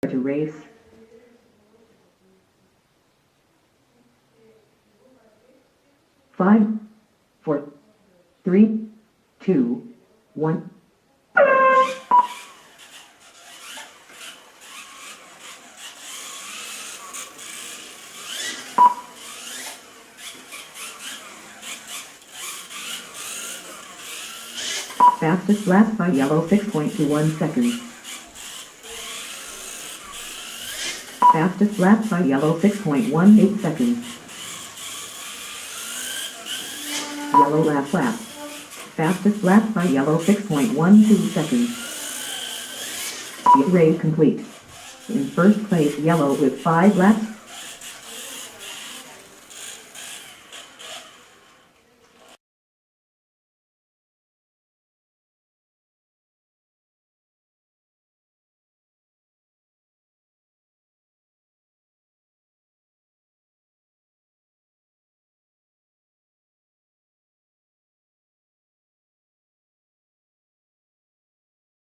to race. Five, four, three, two, one. Fastest lap by yellow 6.21 seconds. Fastest lap by yellow 6.18 seconds. Yellow last lap. Fastest lap by yellow 6.12 seconds. Speed race complete. In first place yellow with 5 laps